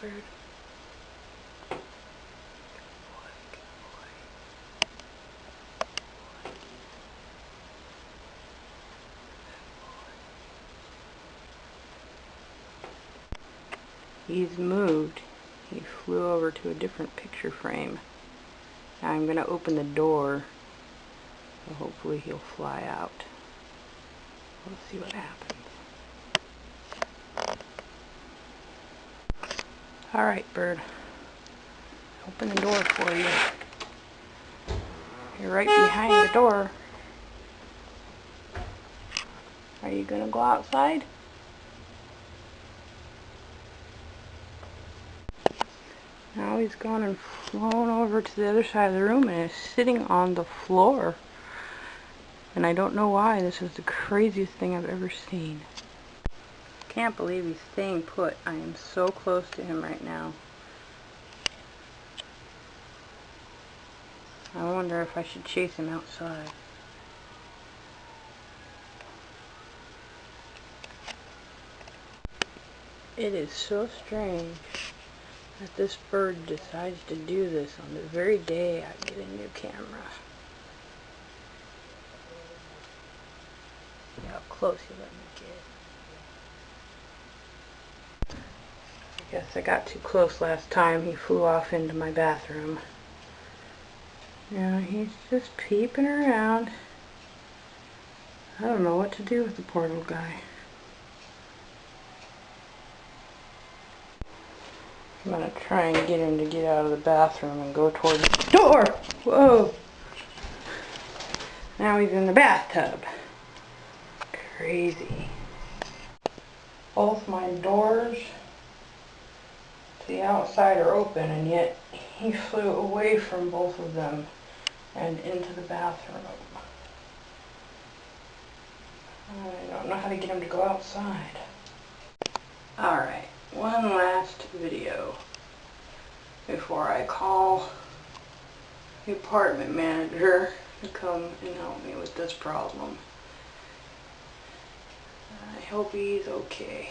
bird. Good boy. He's moved. He flew over to a different picture frame. Now I'm going to open the door, so hopefully he'll fly out. Let's see what happens. Alright, bird. Open the door for you. You're right behind the door. Are you going to go outside? Now he's gone and flown over to the other side of the room and is sitting on the floor. And I don't know why. This is the craziest thing I've ever seen. Can't believe he's staying put. I am so close to him right now. I wonder if I should chase him outside. It is so strange that this bird decides to do this on the very day I get a new camera. See how close he let me get. I guess I got too close last time. He flew off into my bathroom. Now he's just peeping around. I don't know what to do with the poor little guy. I'm going to try and get him to get out of the bathroom and go toward the door. Whoa! Now he's in the bathtub. Crazy. Both my doors to the outside are open, and yet he flew away from both of them and into the bathroom. I don't know how to get him to go outside. Alright, one last video before I call the apartment manager to come and help me with this problem. I hope he's okay.